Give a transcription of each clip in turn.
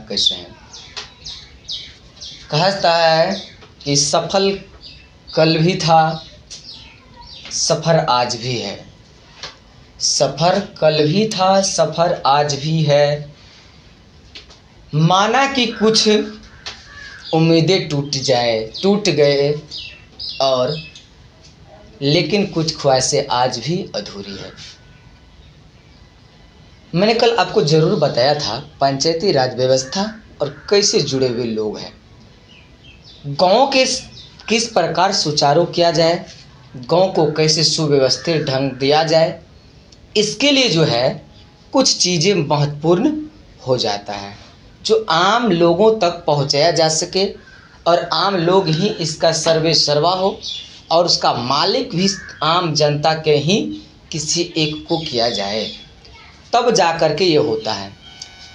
कैसे हैं। कहता है कि सफल कल भी था, सफ़र आज भी है। सफ़र कल भी था, सफ़र आज भी है। माना कि कुछ उम्मीदें टूट गए और लेकिन कुछ ख्वाहिशें आज भी अधूरी है। मैंने कल आपको ज़रूर बताया था पंचायती राज व्यवस्था और कैसे जुड़े हुए लोग हैं। गांव के किस प्रकार सुचारू किया जाए, गांव को कैसे सुव्यवस्थित ढंग दिया जाए, इसके लिए जो है कुछ चीज़ें महत्वपूर्ण हो जाता है जो आम लोगों तक पहुंचाया जा सके और आम लोग ही इसका सर्वे सर्वा हो और उसका मालिक भी आम जनता के ही किसी एक को किया जाए, तब जा कर के ये होता है।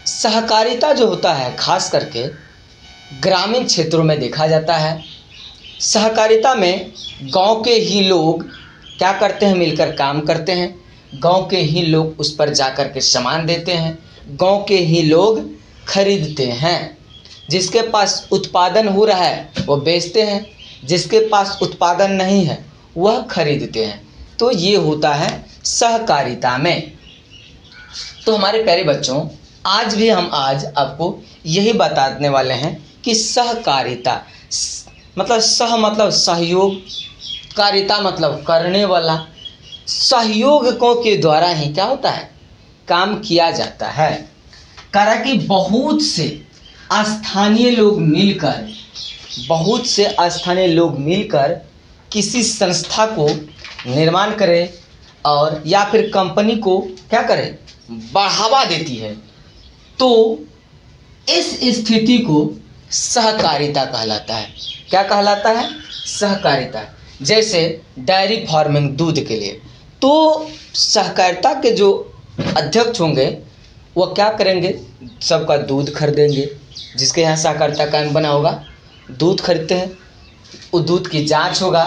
सहकारिता जो होता है खास करके ग्रामीण क्षेत्रों में देखा जाता है। सहकारिता में गांव के ही लोग क्या करते हैं, मिलकर काम करते हैं। गांव के ही लोग उस पर जा कर के सामान देते हैं, गांव के ही लोग खरीदते हैं। जिसके पास उत्पादन हो रहा है वो बेचते हैं, जिसके पास उत्पादन नहीं है वह खरीदते हैं। तो ये होता है सहकारिता में। तो हमारे प्यारे बच्चों, आज भी हम आपको यही बताने वाले हैं कि सहकारिता मतलब मतलब सहयोग, कारिता मतलब करने वाला, सहयोगों के द्वारा ही क्या होता है, काम किया जाता है। करा कि बहुत से स्थानीय लोग मिलकर किसी संस्था को निर्माण करें और या फिर कंपनी को क्या करें, बढ़ावा देती है। तो इस स्थिति को सहकारिता कहलाता है। क्या कहलाता है? सहकारिता। जैसे डेयरी फार्मिंग, दूध के लिए, तो सहकारिता के जो अध्यक्ष होंगे वो क्या करेंगे, सबका दूध खरीदेंगे। जिसके यहाँ सहकारिता कायम बना होगा, दूध खरीदते हैं, उस दूध की जांच होगा।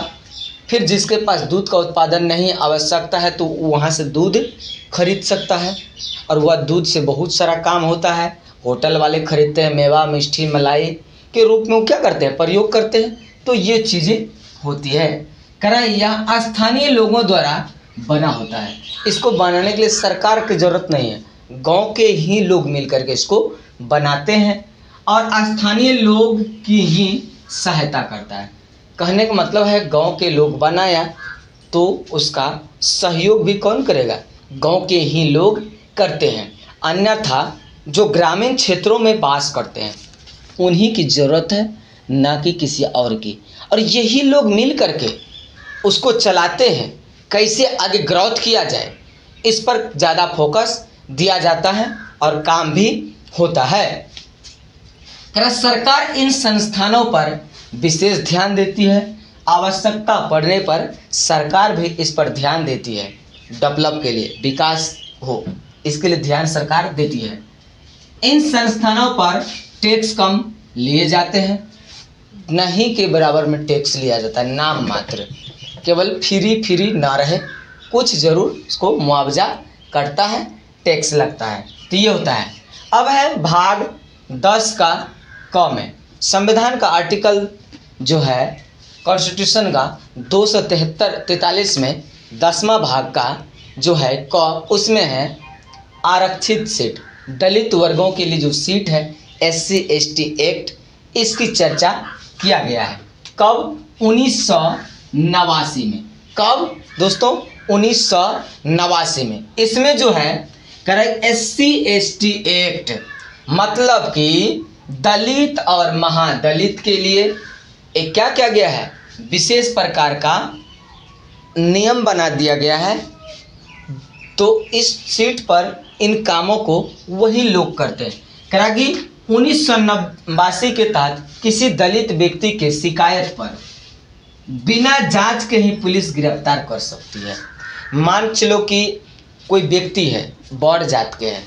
फिर जिसके पास दूध का उत्पादन नहीं आवश्यकता है तो वहाँ से दूध खरीद सकता है और वह दूध से बहुत सारा काम होता है। होटल वाले खरीदते हैं, मेवा मिष्टी मलाई के रूप में वो क्या करते हैं, प्रयोग करते हैं। तो ये चीज़ें होती है। करा यह स्थानीय लोगों द्वारा बना होता है। इसको बनाने के लिए सरकार की ज़रूरत नहीं है, गांव के ही लोग मिलकर के इसको बनाते हैं और स्थानीय लोग की ही सहायता करता है। कहने का मतलब है गांव के लोग बनाया तो उसका सहयोग भी कौन करेगा, गांव के ही लोग करते हैं। अन्यथा जो ग्रामीण क्षेत्रों में वास करते हैं उन्हीं की ज़रूरत है, ना कि किसी और की। और यही लोग मिल करके उसको चलाते हैं। कैसे आगे ग्रोथ किया जाए इस पर ज़्यादा फोकस दिया जाता है और काम भी होता है। सरकार इन संस्थानों पर विशेष ध्यान देती है। आवश्यकता पड़ने पर सरकार भी इस पर ध्यान देती है। डेवलप के लिए, विकास हो, इसके लिए ध्यान सरकार देती है। इन संस्थानों पर टैक्स कम लिए जाते हैं, नहीं के बराबर में टैक्स लिया जाता है, नाम मात्र। केवल फ्री ना रहे, कुछ ज़रूर इसको मुआवजा कटता है, टैक्स लगता है। तो ये होता है। अब है भाग 10 का क में। संविधान का आर्टिकल जो है कॉन्स्टिट्यूशन का 243 में 10वां भाग का जो है क, उसमें है आरक्षित सीट, दलित वर्गों के लिए जो सीट है SC ST एक्ट, इसकी चर्चा किया गया है। कब? 1989 में। कब दोस्तों? 1989 में। इसमें जो है करेक्ट SC ST एक्ट, मतलब कि दलित और महादलित के लिए एक क्या किया गया है, विशेष प्रकार का नियम बना दिया गया है। तो इस सीट पर इन कामों को वही लोग करते हैं। करागी 1989 के तहत किसी दलित व्यक्ति के शिकायत पर बिना जांच के ही पुलिस गिरफ्तार कर सकती है। मान चलो कि कोई व्यक्ति है, बौड़ जात के है,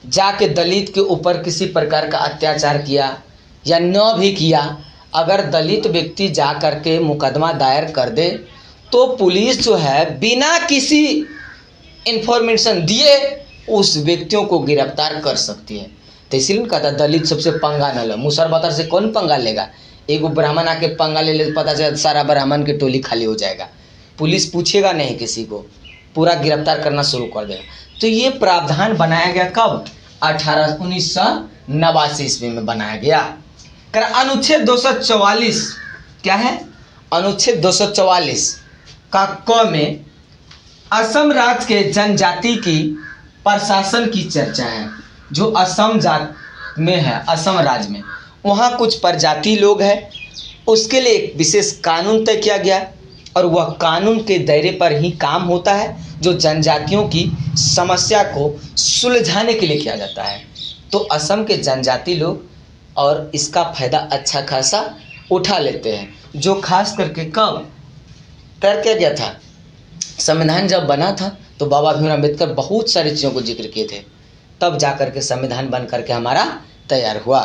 जाके दलित के ऊपर किसी प्रकार का अत्याचार किया या न भी किया, अगर दलित व्यक्ति जा कर के मुकदमा दायर कर दे तो पुलिस जो है बिना किसी इन्फॉर्मेशन दिए उस व्यक्तियों को गिरफ्तार कर सकती है। तो इसीलिए कहा था दलित सबसे पंगा न लो। मुसर बतर से कौन पंगा लेगा? एगो ब्राह्मण आके पंगा ले ले, पता चला सारा ब्राह्मण की टोली खाली हो जाएगा। पुलिस पूछेगा नहीं किसी को, पूरा गिरफ्तार करना शुरू कर देगा। तो ये प्रावधान बनाया गया कब? 1989 ईस्वी में बनाया गया। अनुच्छेद 244 क्या है? अनुच्छेद 244 का क में असम राज्य के जनजाति की प्रशासन की चर्चा है। जो असम जात में है, असम राज्य में, वहाँ कुछ प्रजाति लोग हैं, उसके लिए एक विशेष कानून तय किया गया और वह कानून के दायरे पर ही काम होता है, जो जनजातियों की समस्या को सुलझाने के लिए किया जाता है। तो असम के जनजाति लोग और इसका फायदा अच्छा खासा उठा लेते हैं, जो खास करके कब तय किया गया था? संविधान जब बना था तो बाबा भीमराव अम्बेडकर बहुत सारी चीज़ों को जिक्र किए थे, तब जाकर के संविधान बन करके हमारा तैयार हुआ।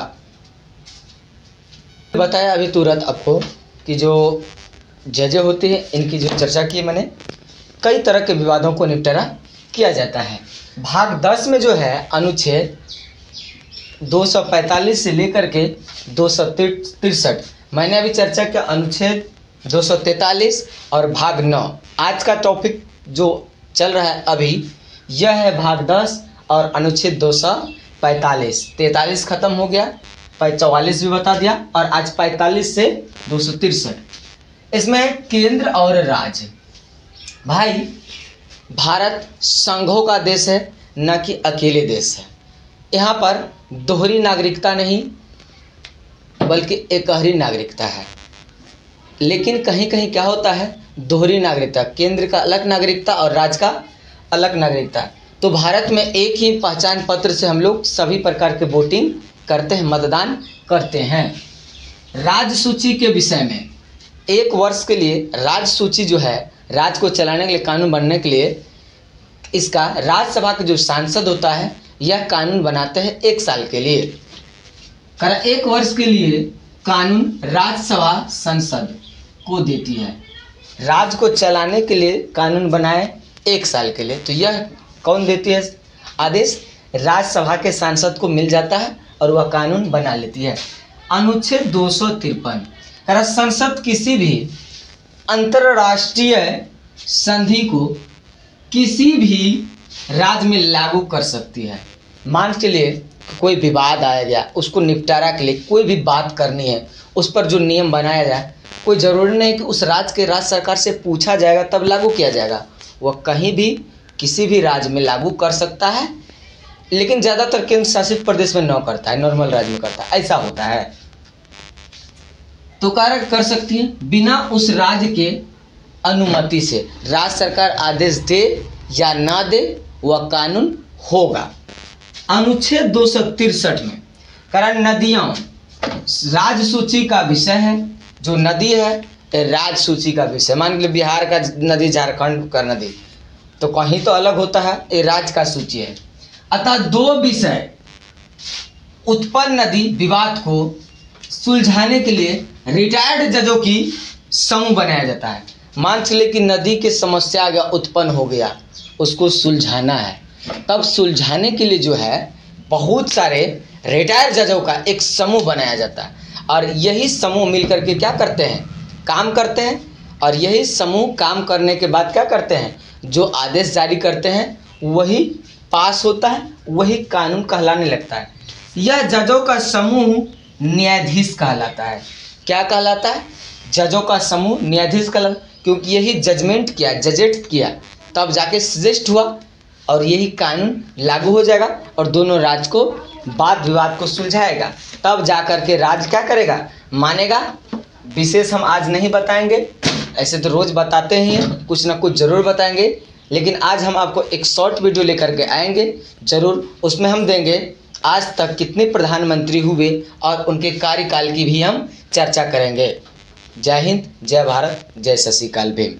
बताया अभी तुरंत आपको कि जो जजें होती हैं, इनकी जो चर्चा की मैंने, कई तरह के विवादों को निपटारा किया जाता है। भाग 10 में जो है अनुच्छेद 245 से लेकर के 263, मैंने अभी चर्चा किया अनुच्छेद 243 और भाग 9। आज का टॉपिक जो चल रहा है अभी, यह है भाग 10 और अनुच्छेद 245। 43 खत्म हो गया, 44 भी बता दिया और आज 45 से 263। इसमें केंद्र और राज्य। भाई, भारत संघों का देश है, न कि अकेले देश है। यहाँ पर दोहरी नागरिकता नहीं बल्कि एकहरी नागरिकता है। लेकिन कहीं कहीं क्या होता है, दोहरी नागरिकता, केंद्र का अलग नागरिकता और राज्य का अलग नागरिकता। तो भारत में एक ही पहचान पत्र से हम लोग सभी प्रकार के वोटिंग करते हैं, मतदान करते हैं। राज्य सूची के विषय में, 1 वर्ष के लिए राज्य सूची जो है, राज्य को चलाने के लिए, कानून बनने के लिए, इसका राज्यसभा का जो सांसद होता है यह कानून बनाते हैं 1 साल के लिए। 1 वर्ष के लिए कानून राज्यसभा संसद को देती है। राज्य को चलाने के लिए कानून बनाए 1 साल के लिए, तो यह कौन देती है आदेश? राज्यसभा के सांसद को मिल जाता है और वह कानून बना लेती है। अनुच्छेद 253, संसद किसी भी अंतर्राष्ट्रीय संधि को किसी भी राज्य में लागू कर सकती है। मान के लिए कोई विवाद आया गया, उसको निपटारा के लिए कोई भी बात करनी है, उस पर जो नियम बनाया जाए, कोई ज़रूरी नहीं कि उस राज्य के राज्य सरकार से पूछा जाएगा तब लागू किया जाएगा। वह कहीं भी किसी भी राज्य में लागू कर सकता है, लेकिन ज़्यादातर केंद्र शासित प्रदेश में न करता है, नॉर्मल राज्य में करता है, ऐसा होता है। तो कार्य कर सकती है बिना उस राज्य के अनुमति से। राज्य सरकार आदेश दे या ना दे, वह कानून होगा। अनुच्छेद 263 में कारण नदियाँ राज्य सूची का विषय है। जो नदी है राज्य सूची का विषय। मान लीजिए बिहार का नदी, झारखंड का नदी, तो कहीं तो अलग होता है, ये राज्य का सूची है। अतः 2 विषय उत्पन्न नदी विवाद को सुलझाने के लिए रिटायर्ड जजों की समूह बनाया जाता है। मान चलिए कि नदी की समस्या अगर उत्पन्न हो गया, उसको सुलझाना है, तब सुलझाने के लिए जो है बहुत सारे रिटायर्ड जजों का एक समूह बनाया जाता है। और यही समूह मिलकर के क्या करते हैं, काम करते हैं। और यही समूह काम करने के बाद क्या करते हैं, जो आदेश जारी करते हैं वही पास होता है, वही कानून कहलाने लगता है। यह जजों का समूह न्यायाधीश कहलाता है। क्या कहलाता है? जजों का समूह न्यायाधीश कहलाता है, क्योंकि यही जजमेंट किया, जजेट किया, तब जाके सजेस्ट हुआ और यही कानून लागू हो जाएगा और दोनों राज्य को वाद विवाद को सुलझाएगा। तब जाकर के राज्य क्या करेगा, मानेगा। विशेष हम आज नहीं बताएंगे, ऐसे तो रोज़ बताते ही हैं, कुछ ना कुछ ज़रूर बताएंगे, लेकिन आज हम आपको एक शॉर्ट वीडियो लेकर के आएंगे ज़रूर। उसमें हम देंगे आज तक कितने प्रधानमंत्री हुए और उनके कार्यकाल की भी हम चर्चा करेंगे। जय हिंद, जय भारत, जय शशिकाल भीम।